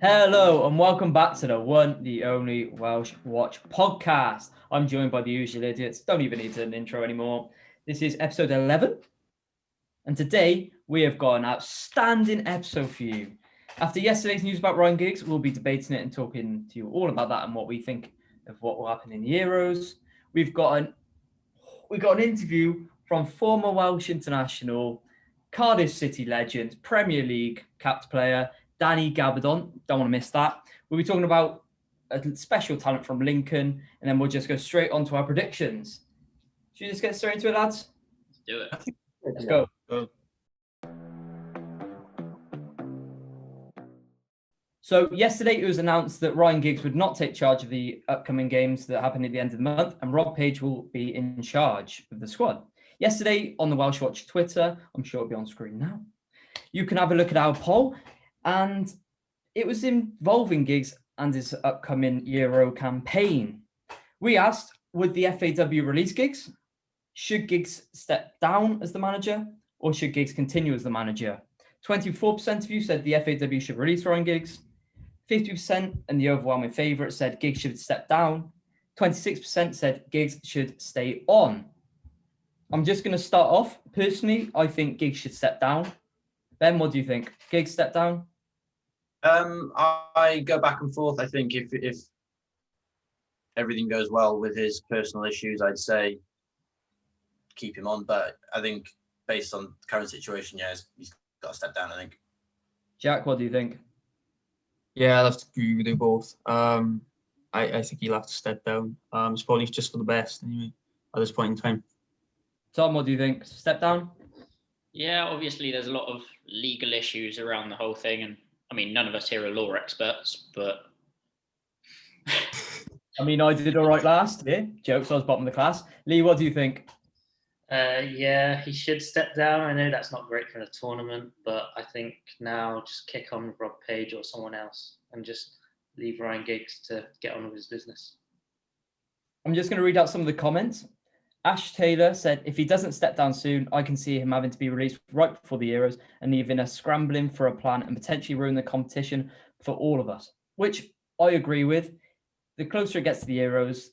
Hello and welcome back to the one, the only Welsh Watch podcast. I'm joined by the usual idiots. Don't even need an intro anymore. This is episode 11. And today we have got an outstanding episode for you. After yesterday's news about Ryan Giggs, we'll be debating it and talking to you all about that and what we think of what will happen in the Euros. We've got an interview from former Welsh international, Cardiff City legend, Premier League capped player, Danny Gabbidon. Don't want to miss that. We'll be talking about a special talent from Lincoln, and then we'll just go straight on to our predictions. Should we just get straight into it, lads? Let's do it. Let's go. So yesterday it was announced that Ryan Giggs would not take charge of the upcoming games that happen at the end of the month, and Rob Page will be in charge of the squad. Yesterday on the Welsh Watch Twitter, I'm sure it'll be on screen now, you can have a look at our poll, and it was involving Giggs and his upcoming Euro campaign. We asked, would the FAW release Giggs? Should Giggs step down as the manager, or should Giggs continue as the manager? 24% of you said the FAW should release Ryan Giggs. 50% and the overwhelming favourite said Giggs should step down. 26% said Giggs should stay on. I'm just going to start off. Personally, I think Giggs should step down. Ben, what do you think? Giggs step down? I go back and forth. I think if everything goes well with his personal issues, I'd say keep him on. But I think based on the current situation, he's got to step down, I think. Jack, what do you think? Yeah, I'll have to agree with you both. I think he'll have to step down. It's probably just for the best anyway at this point in time. Tom, what do you think? Step down? Yeah, obviously there's a lot of legal issues around the whole thing, and I mean none of us here are law experts, but I mean, I did all right last year. Jokes, I was bottom of the class. Lee, what do you think? Yeah, he should step down. I know that's not great for the tournament, but I think now just kick on with Rob Page or someone else and just leave Ryan Giggs to get on with his business. I'm just going to read out some of the comments. Ash Taylor said, if he doesn't step down soon, I can see him having to be released right before the Euros and leaving us scrambling for a plan and potentially ruin the competition for all of us, which I agree with. The closer it gets to the Euros,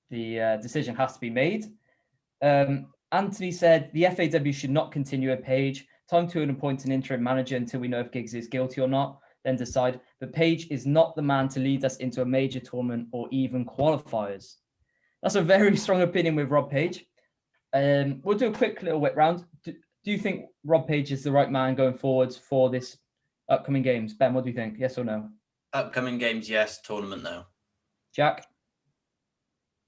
the decision has to be made. Anthony said, the FAW should not continue at Page. Time to appoint an interim manager until we know if Giggs is guilty or not, then decide. But Page is not the man to lead us into a major tournament or even qualifiers. That's a very strong opinion with Rob Page. We'll do a quick little whip round. Do you think Rob Page is the right man going forwards for this upcoming games? Ben, what do you think? Yes or no? Upcoming games, yes. Tournament, no. Jack?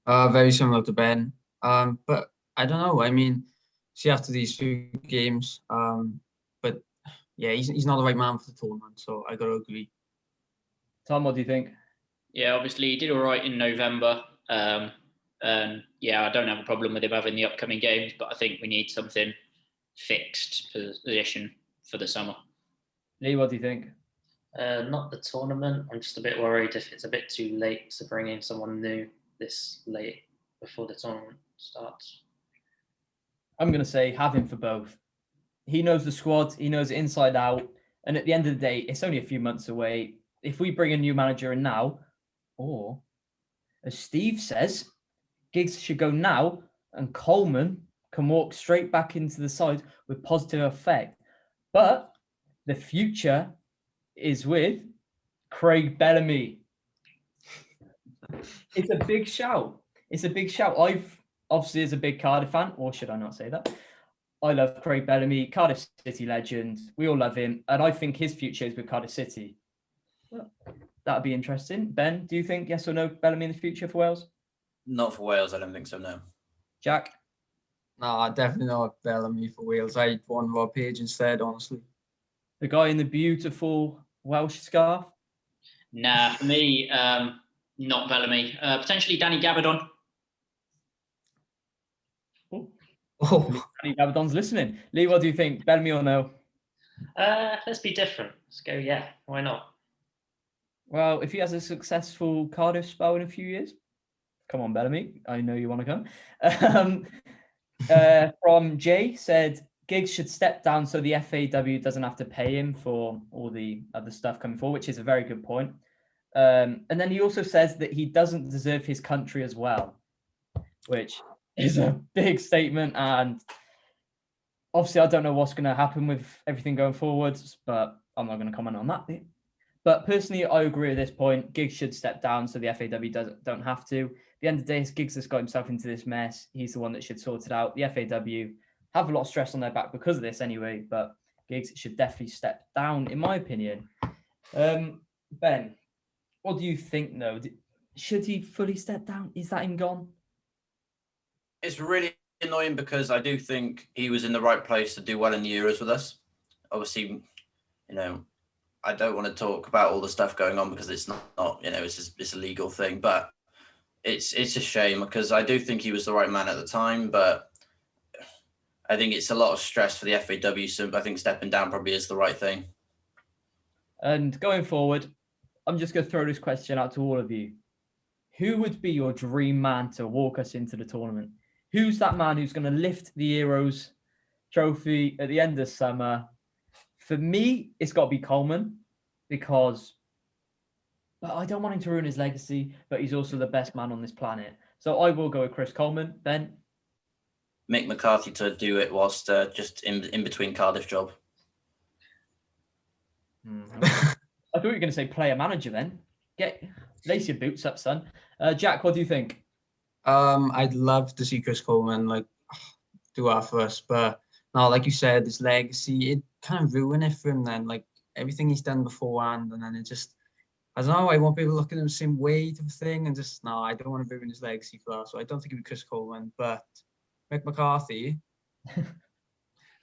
Very similar to Ben. But I don't know. I mean, see after these few games, but yeah, he's not the right man for the tournament, so I got to agree. Tom, what do you think? yeah, obviously he did all right in November. And yeah, I don't have a problem with him having the upcoming games, but I think we need something fixed position for the summer. Lee, what do you think? Not the tournament. I'm just a bit worried if it's a bit too late to bring in someone new this late before the tournament starts. I'm going to say have him for both. He knows the squad. He knows it inside out. And at the end of the day, it's only a few months away. If we bring a new manager in now, or as Steve says, Giggs should go now and Coleman can walk straight back into the side with positive effect. But the future is with Craig Bellamy. It's a big shout. It's a big shout. I've obviously, as a big Cardiff fan, or should I not say that? I love Craig Bellamy, Cardiff City legend. We all love him. And I think his future is with Cardiff City. Well, that'd be interesting. Ben, do you think yes or no Bellamy in the future for Wales? Not for Wales, I don't think so, no. Jack? No, definitely not Bellamy for Wales. I'd want Rob Page instead, honestly. The guy in the beautiful Welsh scarf? Nah, for me, not Bellamy. Potentially Danny Gabbidon. Oh, Danny Gabbidon's listening. Lee, what do you think? Bellamy or no? Let's be different. Let's go, yeah. Why not? Well, if he has a successful Cardiff spell in a few years, come on, Bellamy. I know you want to come. From Jay said, Giggs should step down so the FAW doesn't have to pay him for all the other stuff coming forward, which is a very good point. And then he also says that he doesn't deserve his country as well, which is a big statement. And obviously, I don't know what's going to happen with everything going forwards, but I'm not going to comment on that bit. But personally, I agree at this point. Giggs should step down so the FAW don't have to. At the end of the day, Giggs has got himself into this mess. He's the one that should sort it out. The FAW have a lot of stress on their back because of this anyway, but Giggs should definitely step down, in my opinion. Ben, what do you think, though? Should he fully step down? Is that him gone? It's really annoying because I do think he was in the right place to do well in the Euros with us. Obviously, I don't want to talk about all the stuff going on because it's not it's a legal thing, but it's a shame because I do think he was the right man at the time, but I think it's a lot of stress for the FAW, so I think stepping down probably is the right thing. And going forward, I'm just going to throw this question out to all of you. Who would be your dream man to walk us into the tournament? Who's that man who's going to lift the Euros trophy at the end of summer? For me, it's got to be Coleman because I don't want him to ruin his legacy, but he's also the best man on this planet. So I will go with Chris Coleman. Ben? Mick McCarthy to do it whilst just in between Cardiff job. I thought you were going to say player manager then. Lace your boots up, son. Jack, what do you think? I'd love to see Chris Coleman do that for us, but no, like you said, his legacy, it kind of ruin it for him then. Like everything he's done beforehand, and then it just, I don't know, I won't be able to look at him the same way to the thing, and just no, I don't want to ruin his legacy for that. So I don't think it'd be Chris Coleman, but Mick McCarthy.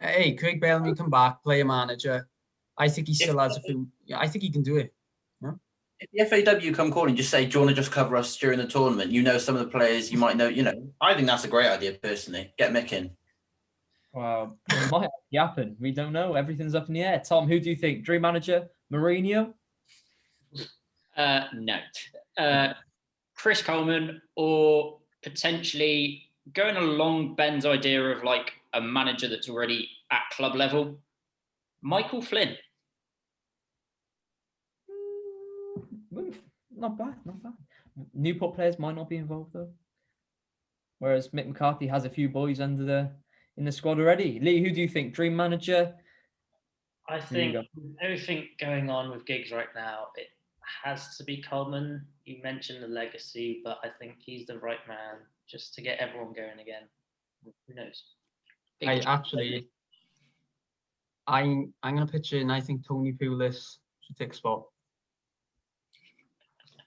Hey, Craig Bellamy come back, play a manager. I think he still has a few. Yeah, I think he can do it. Yeah? If the FAW come calling, just say, do you want to just cover us during the tournament? Some of the players you might know. I think that's a great idea personally. Get Mick in. Well, it might actually happen. We don't know. Everything's up in the air. Tom, who do you think? Dream manager, Mourinho? No. Chris Coleman, or potentially going along Ben's idea of like a manager that's already at club level, Michael Flynn. Not bad. Newport players might not be involved though. Whereas Mick McCarthy has a few boys in the squad already. Lee, who do you think? Dream manager? I think everything going on with Giggs right now, it has to be Coleman. You mentioned the legacy, but I think he's the right man just to get everyone going again. Who knows? I'm going to pitch in. I think Tony Pulis should take a spot.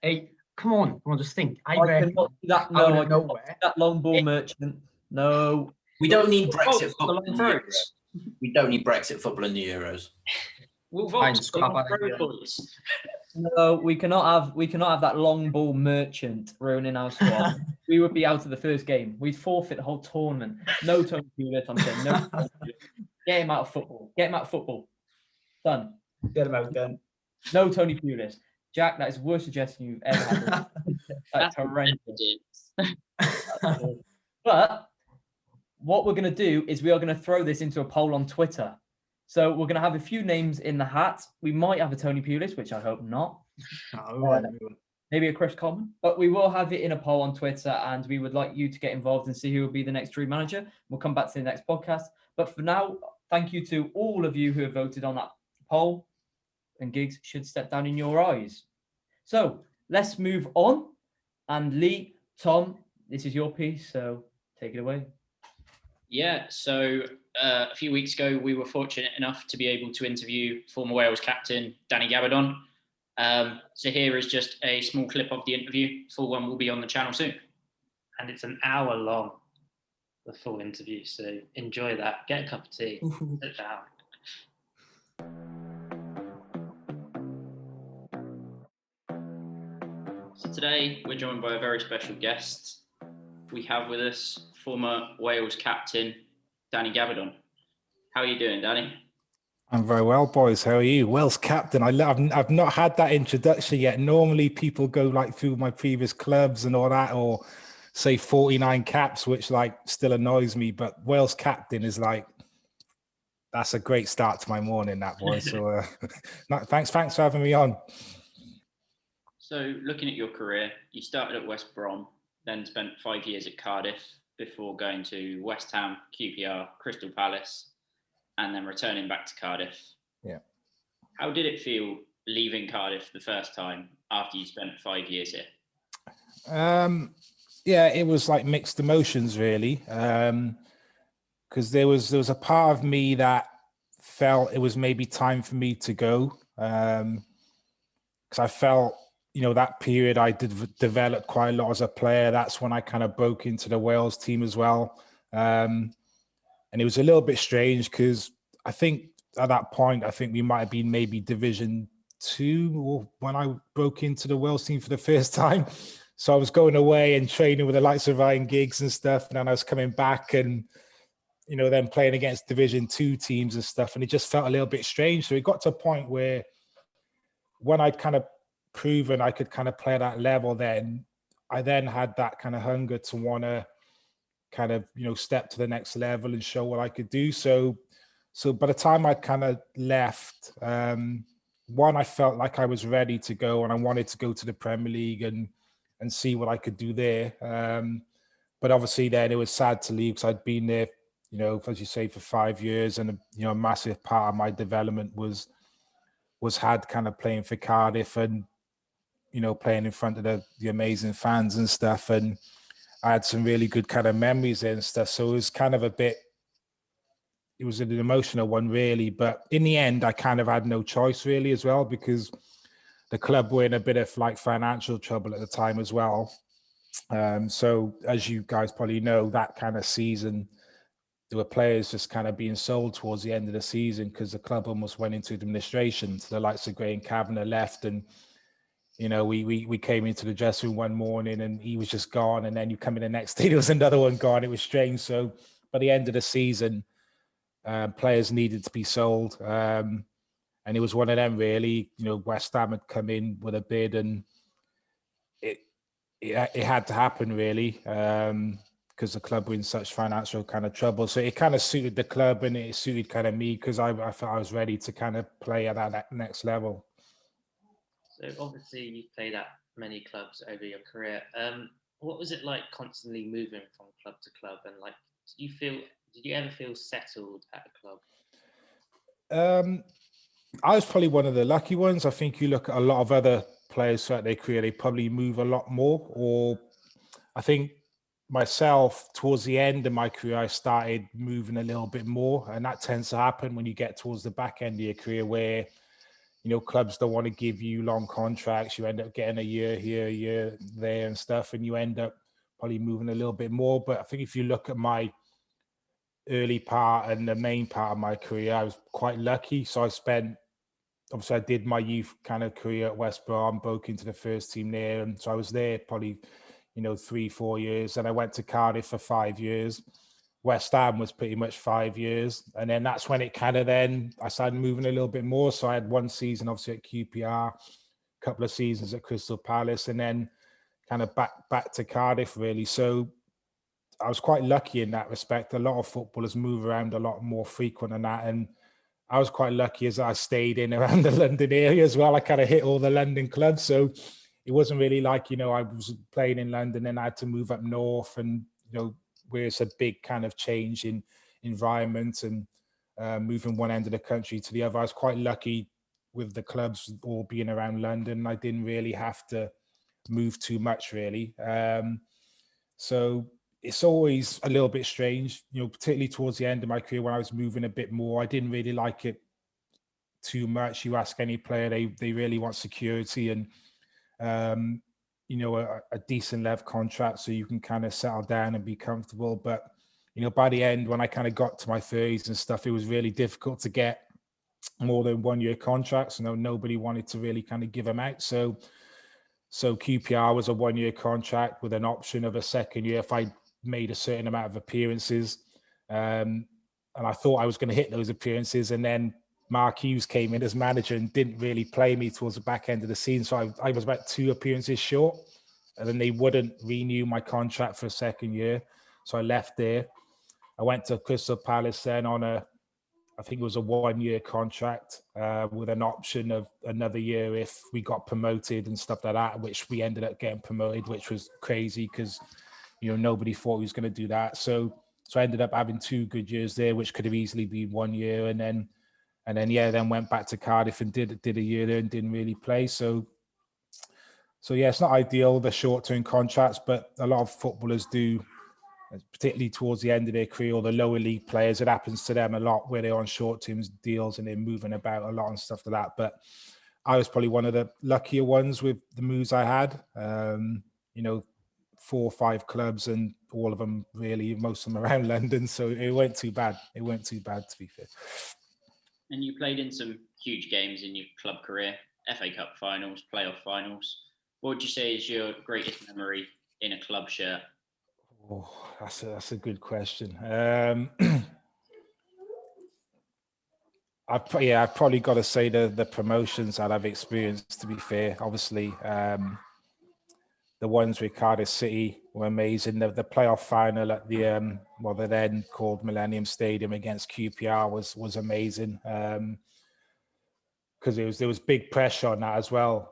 Hey, come on, just think. I cannot do that. No, I cannot do that long ball merchant. No. We don't need Brexit football in the Euros. We don't need Brexit football in the Euros. We'll vote. No, we cannot have that long ball merchant ruining our squad. We would be out of the first game. We'd forfeit the whole tournament. No Tony Pulis, I'm saying no. Get him out of football. Done. Get him out done. No Tony Pulis. Jack, that is the worst suggestion you've ever had. That's horrendous. But what we're going to do is we are going to throw this into a poll on Twitter. So we're going to have a few names in the hat. We might have a Tony Pulis, which I hope not. Maybe a Chris Coleman. But we will have it in a poll on Twitter, and we would like you to get involved and see who will be the next dream manager. We'll come back to the next podcast. But for now, thank you to all of you who have voted on that poll. And Giggs should step down in your eyes. So let's move on. And Lee, Tom, this is your piece, so take it away. Yeah, so a few weeks ago, we were fortunate enough to be able to interview former Wales captain Danny Gabbidon. So here is just a small clip of the interview. Full one will be on the channel soon. And it's an hour long, the full interview. So enjoy that. Get a cup of tea. Sit down. So today, we're joined by a very special guest. We have with us former Wales captain, Danny Gabbidon. How are you doing, Danny? I'm very well, boys. How are you? Welsh captain. I've not had that introduction yet. Normally people go like through my previous clubs and all that, or say 49 caps, which like still annoys me. But Welsh captain is like That's a great start to my morning, that boy. So thanks for having me on. So looking at your career, you started at West Brom, then spent 5 years at Cardiff before going to West Ham, QPR, Crystal Palace, and then returning back to Cardiff. Yeah. How did it feel leaving Cardiff the first time after you spent 5 years here? Yeah, it was like mixed emotions, really. Because there was a part of me that felt it was maybe time for me to go. Because I felt, that period I did develop quite a lot as a player. That's when I kind of broke into the Wales team as well. And it was a little bit strange because I think at that point, I think we might have been maybe Division 2 or when I broke into the Wales team for the first time. So I was going away and training with the likes of Ryan Giggs and stuff. And then I was coming back and, then playing against Division 2 teams and stuff. And it just felt a little bit strange. So it got to a point where when I'd kind of proven I could kind of play at that level, then I then had that kind of hunger to want to kind of, step to the next level and show what I could do. So by the time I kind of left, one, I felt like I was ready to go and I wanted to go to the Premier League and see what I could do there. But obviously then it was sad to leave because I'd been there, as you say, for 5 years, and a massive part of my development was had kind of playing for Cardiff and playing in front of the amazing fans and stuff, and I had some really good kind of memories there and stuff. So it was kind of it was an emotional one, really. But in the end, I kind of had no choice really as well, because the club were in a bit of like financial trouble at the time as well. So as you guys probably know, that kind of season, there were players just kind of being sold towards the end of the season because the club almost went into administration. So the likes of Graham Kavanagh left, and we came into the dressing room one morning and he was just gone, and then you come in the next day, there was another one gone. It was strange. So by the end of the season, players needed to be sold, and it was one of them really. West Ham had come in with a bid, and it had to happen really. Because the club were in such financial kind of trouble. So it kind of suited the club and it suited kind of me because I felt I was ready to kind of play at that next level. So obviously you've played at many clubs over your career. What was it like constantly moving from club to club? And like, did you ever feel settled at a club? I was probably one of the lucky ones. I think you look at a lot of other players throughout their career, they probably move a lot more. Or I think myself, towards the end of my career, I started moving a little bit more, and that tends to happen when you get towards the back end of your career, where clubs don't want to give you long contracts. You end up getting a year here, a year there, and stuff, and you end up probably moving a little bit more. But I think if you look at my early part and the main part of my career, I was quite lucky. So obviously I did my youth kind of career at West Brom, broke into the first team there, and so I was there probably 3-4 years, and I went to Cardiff for 5 years. West Ham was pretty much 5 years, and then that's when it kind of then I started moving a little bit more. So I had one season obviously at QPR, a couple of seasons at Crystal Palace, and then kind of back to Cardiff really. So I was quite lucky in that respect. A lot of footballers move around a lot more frequent than that, and I was quite lucky as I stayed in around the London area as well. I kind of hit all the London clubs, so it wasn't really like, I was playing in London and I had to move up north, and, where it's a big kind of change in environment and moving one end of the country to the other. I was quite lucky with the clubs all being around London. I didn't really have to move too much really. So it's always a little bit strange, particularly towards the end of my career when I was moving a bit more. I didn't really like it too much. You ask any player, they really want security and, a decent level contract so you can kind of settle down and be comfortable. But, by the end, when I kind of got to my 30s and stuff, it was really difficult to get more than 1 year contracts. Nobody wanted to really kind of give them out. So QPR was a 1 year contract with an option of a second year if I made a certain amount of appearances. And I thought I was going to hit those appearances. And then Mark Hughes came in as manager and didn't really play me towards the back end of the season. So I was about 2 appearances short, and then they wouldn't renew my contract for a second year. So I left there. I went to Crystal Palace then on a I think it was a 1-year contract with an option of another year if we got promoted and stuff like that, which we ended up getting promoted, which was crazy because, nobody thought he was going to do that. So I ended up having 2 good years there, which could have easily been 1 year. And then went back to Cardiff and did a year there and didn't really play. So yeah, it's not ideal, the short-term contracts, but a lot of footballers do, particularly towards the end of their career, or the lower league players. It happens to them a lot where they're on short-term deals and they're moving about a lot and stuff like that. But I was probably one of the luckier ones with the moves I had. 4 or 5 clubs, and all of them really, most of them around London. So it weren't too bad. It weren't too bad, to be fair. And you played in some huge games in your club career, FA Cup finals, playoff finals. What would you say is your greatest memory in a club shirt? Oh, that's a good question. I've probably got to say the promotions that I've experienced, to be fair. Obviously, the ones with Cardiff City were amazing. The playoff final at the the then called Millennium Stadium against QPR was amazing. Because there was big pressure on that as well.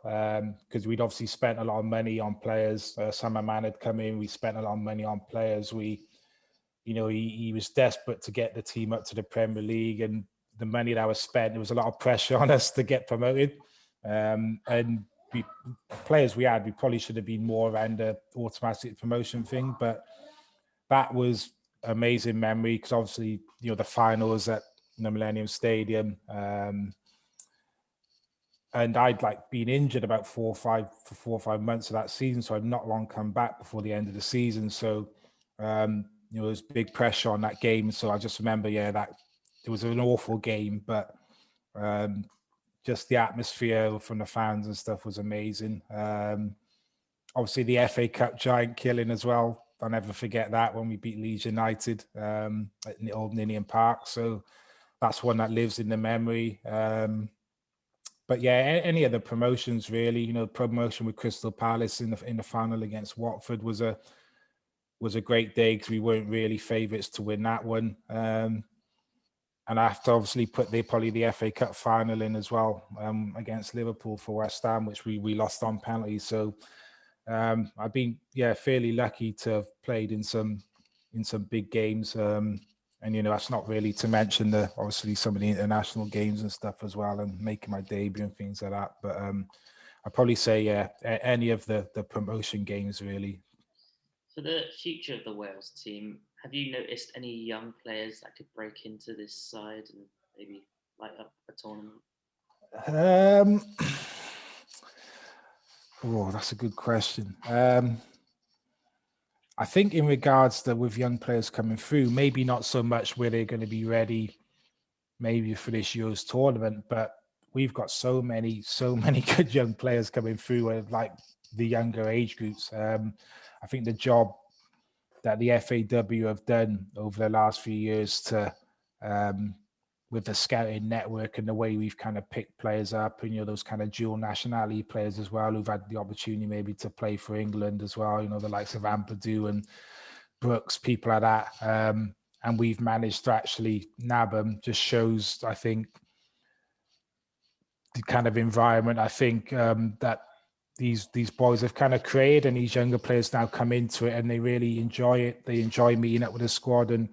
Because we'd obviously spent a lot of money on players. Summer Man had come in. We spent a lot of money on players. He was desperate to get the team up to the Premier League, and the money that was spent, there was a lot of pressure on us to get promoted. And players we probably should have been more around the automatic promotion thing, but that was amazing memory because obviously, the final was at the Millennium Stadium. And I'd been injured about 4 or 5 months of that season. So I'd not long come back before the end of the season. So, there was big pressure on that game. So I just remember, that it was an awful game, but just the atmosphere from the fans and stuff was amazing. Obviously the FA Cup giant killing as well. I'll never forget that when we beat Leeds United at the old Ninian Park. So that's one that lives in the memory. But yeah, any of the promotions really, promotion with Crystal Palace in the final against Watford was a great day because we weren't really favourites to win that one. And I have to obviously put probably the FA Cup final in as well against Liverpool for West Ham, which we lost on penalties. So I've been fairly lucky to have played in some big games. And that's not really to mention obviously some of the international games and stuff as well, and making my debut and things like that. But I'd probably say any of the promotion games really. For the future of the Wales team, have you noticed any young players that could break into this side and maybe light up a tournament? That's a good question. I think in regards to with young players coming through, maybe not so much where they're going to be ready maybe for this year's tournament, but we've got so many good young players coming through with the younger age groups. I think the job that the FAW have done over the last few years to with the scouting network and the way we've kind of picked players up, and those kind of dual nationality players as well who've had the opportunity maybe to play for England as well, the likes of Ampadu and Brooks, people like that, and we've managed to actually nab them, just shows, I think, the kind of environment I think that these boys have kind of created, and these younger players now come into it and they really enjoy it. They enjoy meeting up with the squad, and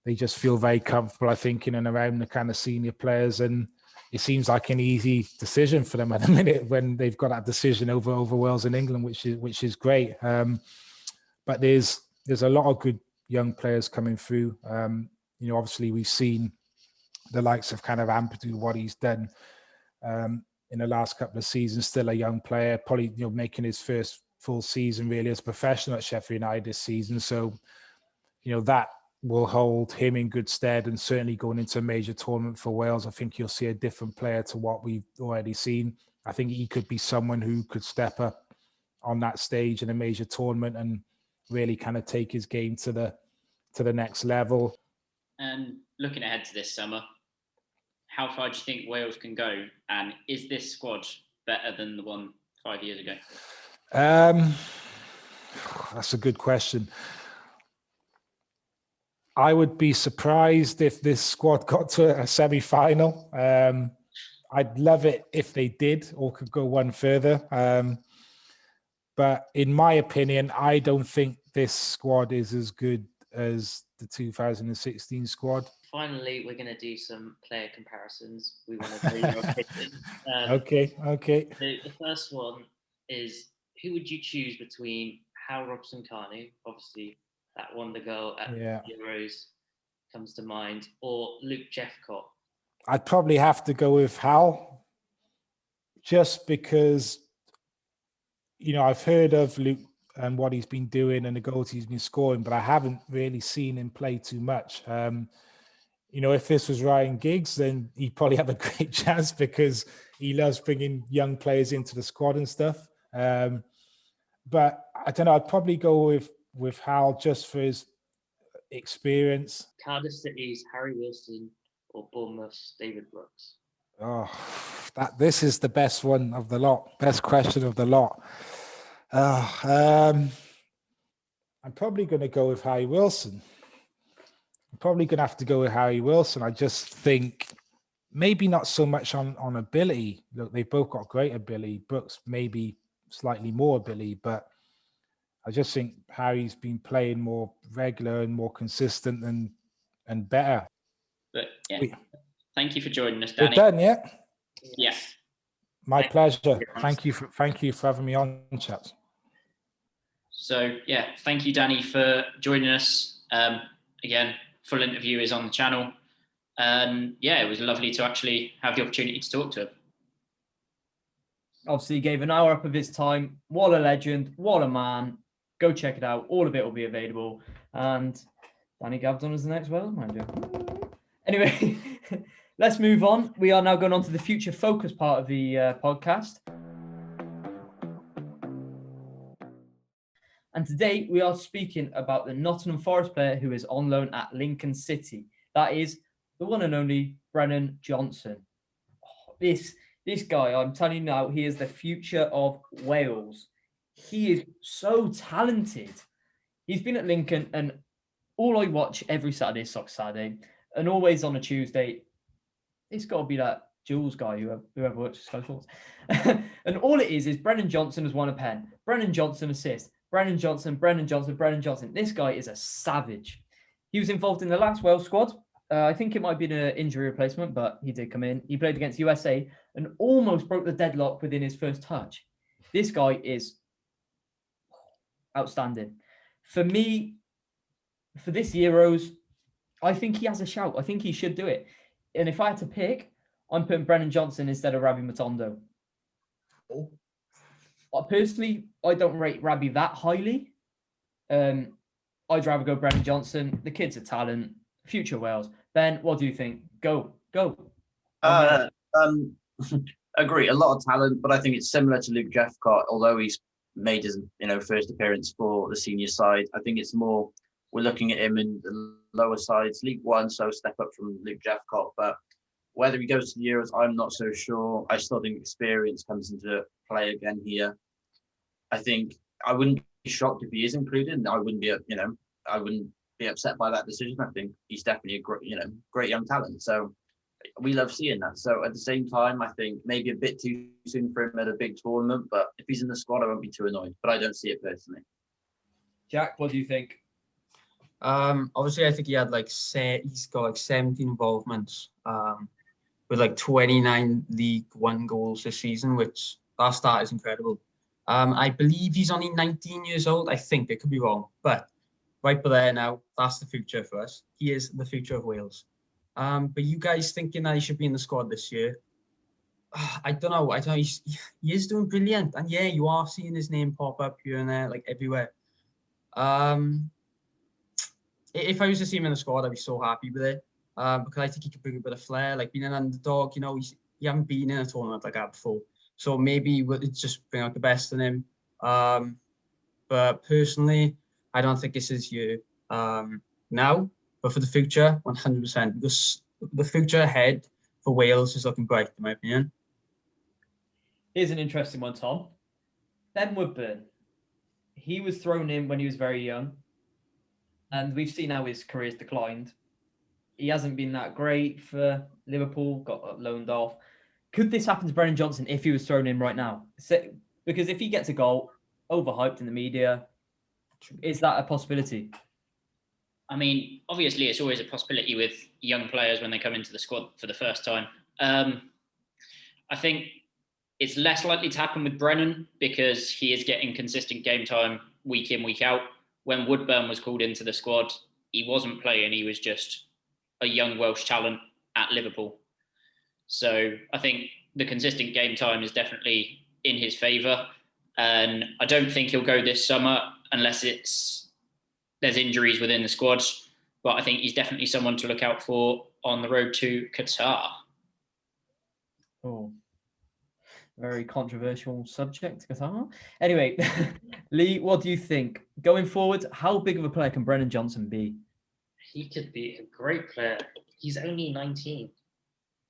they just feel very comfortable, I think, in and around the kind of senior players. And it seems like an easy decision for them at the minute when they've got that decision over Wales and England, which is great. But there's a lot of good young players coming through. Obviously we've seen the likes of kind of Ampadu, what he's done in the last couple of seasons. Still a young player, probably making his first full season really as a professional at Sheffield United this season. So that will hold him in good stead, and certainly going into a major tournament for Wales, I think you'll see a different player to what we've already seen. I think he could be someone who could step up on that stage in a major tournament and really kind of take his game to the next level. And looking ahead to this summer, how far do you think Wales can go? And is this squad better than the one 5 years ago? That's a good question. I would be surprised if this squad got to a semi-final. I'd love it if they did or could go one further. But in my opinion, I don't think this squad is as good as the 2016 squad. Finally, we're going to do some player comparisons. We want to know your opinion. Okay. The first one is, who would you choose between Hal Robson-Kanu, obviously that won the goal at Euros, comes to mind, or Luke Jeffcott? I'd probably have to go with Hal, just because, I've heard of Luke and what he's been doing and the goals he's been scoring, but I haven't really seen him play too much. If this was Ryan Giggs, then he'd probably have a great chance because he loves bringing young players into the squad and stuff. But I don't know, I'd probably go with Hal just for his experience. Cardiff City's Harry Wilson or Bournemouth's David Brooks? Oh, this is the best one of the lot. Best question of the lot. I'm probably going to go with Harry Wilson. I'm probably going to have to go with Harry Wilson. I just think maybe not so much on ability. Look, they've both got great ability. Brooks maybe slightly more ability, but I just think Harry's been playing more regular and more consistent and better. But thank you for joining us, Danny. We're done, yeah? Yeah. My pleasure. Thank you for having me on, chaps. So thank you, Danny, for joining us. Again, full interview is on the channel. And it was lovely to actually have the opportunity to talk to him. Obviously, he gave an hour up of his time. What a legend. What a man. Go check it out. All of it will be available. And Danny Gabbidon is the next Wales manager. Anyway, let's move on. We are now going on to the future focus part of the podcast. And today we are speaking about the Nottingham Forest player who is on loan at Lincoln City. That is the one and only Brennan Johnson. Oh, this guy, I'm telling you now, he is the future of Wales. He is so talented. He's been at Lincoln, and all I watch every Saturday is Soccer Saturday, and always on a Tuesday, it's got to be that Jules guy, whoever works for Sky Sports. And all it is Brennan Johnson has won a pen. Brennan Johnson assist. Brennan Johnson. This guy is a savage. He was involved in the last Wales squad. I think it might have been an injury replacement, but he did come in. He played against USA and almost broke the deadlock within his first touch. This guy is outstanding. For me, for this Euros, I think he has a shout. I think he should do it. And if I had to pick, I'm putting Brennan Johnson instead of Rabbi Matondo. Personally, I don't rate Rabbi that highly. I'd rather go Brennan Johnson. The kid's a talent. Future Wales. Ben, what do you think? Go. Agree. A lot of talent, but I think it's similar to Luke Jeffcott. Although he's made his first appearance for the senior side, I think it's more we're looking at him in the lower sides, League One, so step up from Luke Jeffcott. But whether he goes to the Euros, I'm not so sure. I still think experience comes into play again here. I think I wouldn't be shocked if he is included, and I wouldn't be upset by that decision. I think he's definitely a great young talent. So we love seeing that. So at the same time, I think maybe a bit too soon for him at a big tournament, but if he's in the squad, I won't be too annoyed. But I don't see it personally. Jack, what do you think? Obviously, I think he had he's got 17 involvements with 29 League One goals this season, which that stat is incredible. I believe he's only 19 years old. I think I could be wrong, but right there now, that's the future for us. He is the future of Wales. But you guys thinking that he should be in the squad this year? I don't know. He is doing brilliant, and you are seeing his name pop up here and there, everywhere. If I was to see him in the squad, I'd be so happy with it. Because I think he could bring a bit of flair, being an underdog. He haven't been in a tournament like that before, so maybe it's just bring out the best in him. But personally, I don't think this is you now, but for the future, 100%. Because the future ahead for Wales is looking bright, in my opinion. Here's an interesting one, Tom. Ben Woodburn. He was thrown in when he was very young. And we've seen how his career's declined. He hasn't been that great for Liverpool, got loaned off. Could this happen to Brennan Johnson if he was thrown in right now? Because if he gets a goal, overhyped in the media, is that a possibility? I mean, obviously, it's always a possibility with young players when they come into the squad for the first time. I think it's less likely to happen with Brennan because he is getting consistent game time week in, week out. When Woodburn was called into the squad, he wasn't playing. He was just a young Welsh talent at Liverpool. So I think the consistent game time is definitely in his favour. And I don't think he'll go this summer unless there's injuries within the squad. But I think he's definitely someone to look out for on the road to Qatar. Oh, very controversial subject, Qatar. Anyway, Lee, what do you think? Going forward, how big of a player can Brennan Johnson be? He could be a great player. He's only 19.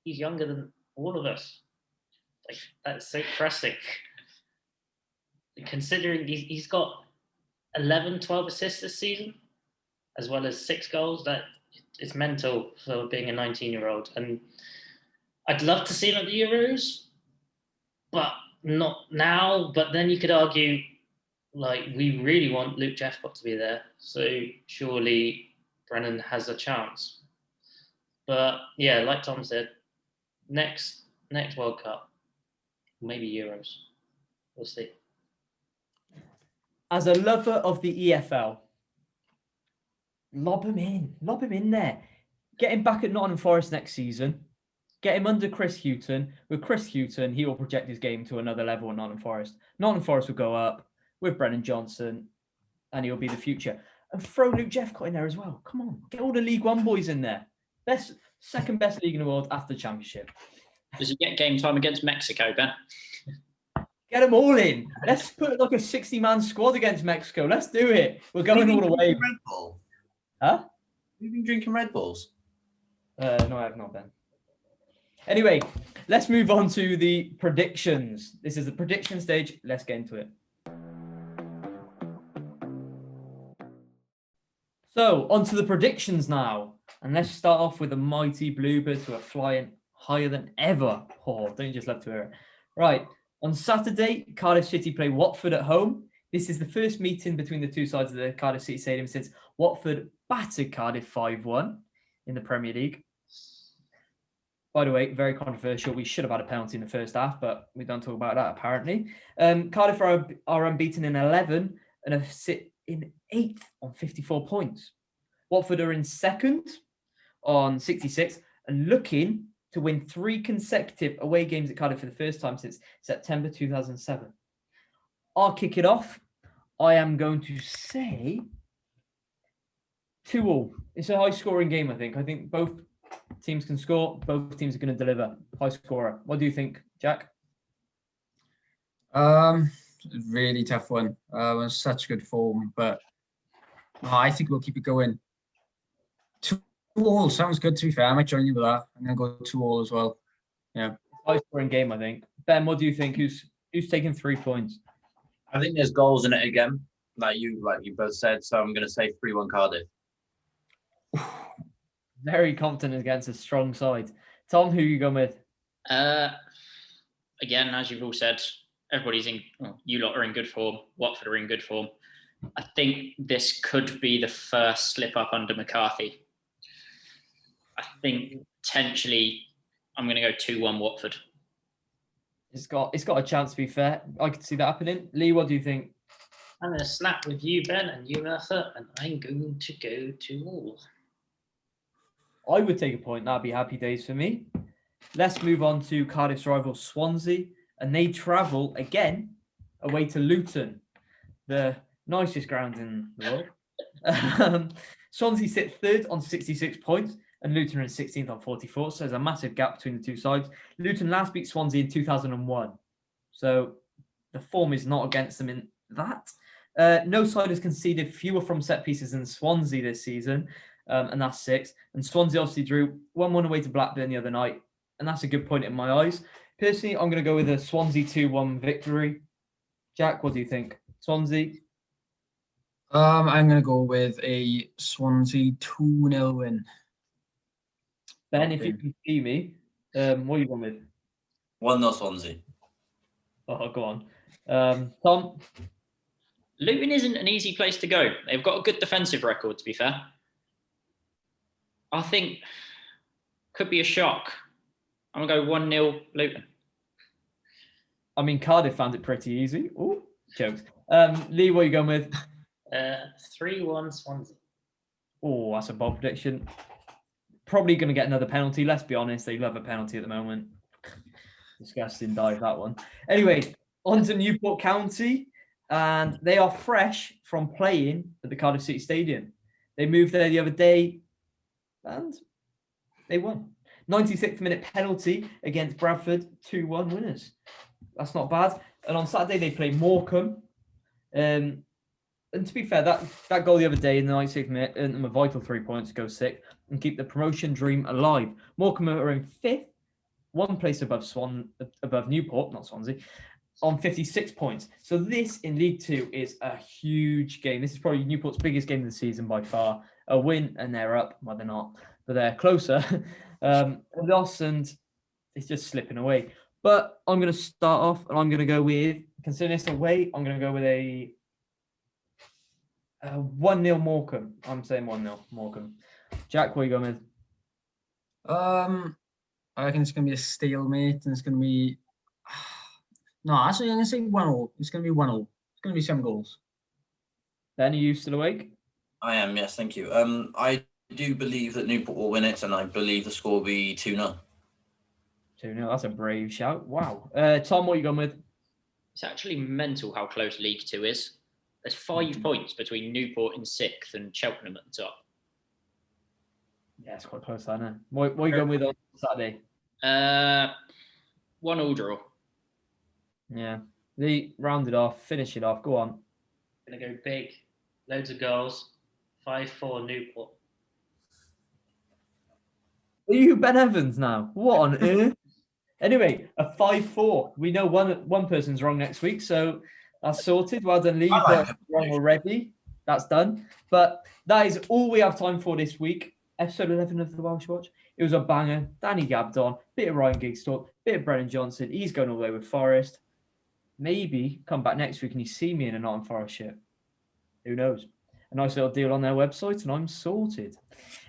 He's younger than all of us. Like, that's so depressing. Considering he's got 11, 12 assists this season, as well as 6 goals, that it's mental for being a 19-year-old. And I'd love to see him at the Euros, but not now. But then you could argue, like, we really want Luke Jeffcott to be there. So surely Brennan has a chance. But yeah, like Tom said, next World Cup, maybe Euros. We'll see. As a lover of the EFL, lob him in there. Get him back at Nottingham Forest next season. Get him under Chris Hughton. With Chris Hughton, he will project his game to another level at Nottingham Forest. Nottingham Forest will go up with Brennan Johnson, and he'll be the future. And throw Luke Jeffcott in there as well. Come on, get all the League One boys in there. Second best league in the world after the Championship. Does he get game time against Mexico, Ben? Get them all in. Let's put like a 60-man squad against Mexico. Let's do it. We're going all the way. Red Bull? Huh? You've been drinking Red Bulls? No, I have not, Ben. Anyway, let's move on to the predictions. This is the prediction stage. Let's get into it. So, on to the predictions now. And let's start off with the mighty Bluebirds who are flying higher than ever. Oh, don't you just love to hear it? Right. On Saturday, Cardiff City play Watford at home. This is the first meeting between the two sides of the Cardiff City Stadium since Watford battered Cardiff 5-1 in the Premier League. By the way, very controversial. We should have had a penalty in the first half, but we don't talk about that apparently. Cardiff are unbeaten in 11 and sit in 8th on 54 points. Watford are in 2nd on 66 and looking to win 3 consecutive away games at Cardiff for the first time since September 2007. I'll kick it off. I am going to say 2-2. It's a high-scoring game, I think. I think both teams can score. Both teams are going to deliver. High scorer. What do you think, Jack? Really tough one. Was such good form, but I think we'll keep it going. 2-2 sounds good, to be fair. I might join you with that. I'm going to go 2-2 as well. Yeah. High scoring game, I think. Ben, what do you think? Who's taking 3 points? I think there's goals in it again, like you both said. So I'm going to say 3-1 Cardiff. Very confident against a strong side. Tom, who are you going with? Again, as you've all said, everybody's you lot are in good form. Watford are in good form. I think this could be the first slip up under McCarthy. I think potentially I'm going to go 2-1 Watford. It's got a chance, to be fair. I could see that happening. Lee, what do you think? I'm going to snap with you, Ben, and you, Arthur, and I'm going to go 2-2. I would take a point. That'd be happy days for me. Let's move on to Cardiff's rival Swansea, and they travel again away to Luton, the nicest ground in the world. Swansea sit 3rd on 66 points, and Luton are in 16th on 44. So there's a massive gap between the two sides. Luton last beat Swansea in 2001, so the form is not against them in that. No side has conceded fewer from set pieces than Swansea this season. And that's 6. And Swansea obviously drew 1-1 away to Blackburn the other night. And that's a good point in my eyes. Personally, I'm going to go with a Swansea 2-1 victory. Jack, what do you think? Swansea? I'm going to go with a Swansea 2-0 win. Ben, if you can see me, what are you going with? 1-0 Swansea. Oh, go on. Tom? Luton isn't an easy place to go. They've got a good defensive record, to be fair. I think could be a shock. I'm going to go 1-0 Luton. I mean, Cardiff found it pretty easy. Oh, jokes. Lee, what are you going with? 3-1 Swansea. Oh, that's a bold prediction. Probably going to get another penalty. Let's be honest. They love a penalty at the moment. Disgusting dive, that one. Anyway, on to Newport County. And they are fresh from playing at the Cardiff City Stadium. They moved there the other day and they won. 96th minute penalty against Bradford, 2-1 winners. That's not bad. And on Saturday, they play Morecambe. And to be fair, that goal the other day in the 96th minute earned them a vital 3 points to go sixth and keep the promotion dream alive. Morecambe are in fifth, one place above Newport, not Swansea, on 56 points. So this in League Two is a huge game. This is probably Newport's biggest game of the season by far. A win and they're up. Well, they're not, but they're closer. A loss and it's just slipping away. But I'm going to start off and I'm going to go with, considering it's away, I'm going to go with a 1-0 Morecambe. I'm saying 1-0 Morecambe. Jack, what are you going with? I reckon it's going to be a stalemate and it's going to be... No, actually, I'm going to say 1-0. It's going to be 1-0. It's going to be 7 goals. Ben, are you still awake? I am, yes, thank you. I do believe that Newport will win it, and I believe the score will be 2-0. 2-0, that's a brave shout. Wow. Tom, what are you going with? It's actually mental how close League Two is. There's 5 points between Newport in 6th and Cheltenham at the top. Yeah, it's quite close, I know. What are you going with on Saturday? 1-1 draw. Yeah. They round it off, finish it off. Go on. Gonna go big. Loads of goals. 5-4 Newport. Are you Ben Evans now? What on earth? Anyway, a 5-4. We know one person's wrong next week, so that's sorted. Well done, Lee. You've got it wrong already. That's done. But that is all we have time for this week. Episode 11 of the Welsh Watch. It was a banger. Danny Gabbidon, bit of Ryan Giggs talk, bit of Brennan Johnson. He's going all the way with Forest. Maybe come back next week and you see me in a Nottingham Forest shirt. Who knows? A nice little deal on their website and I'm sorted.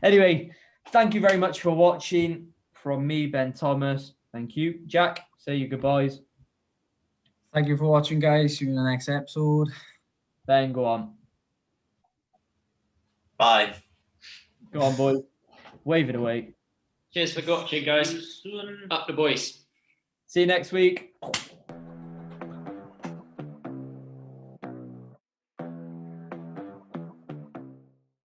Anyway, thank you very much for watching. From me, Ben Thomas. Thank you. Jack, say your goodbyes. Thank you for watching, guys. See you in the next episode. Ben, go on. Bye. Go on, boys. Wave it away. Cheers for watching, guys. Up the boys. See you next week.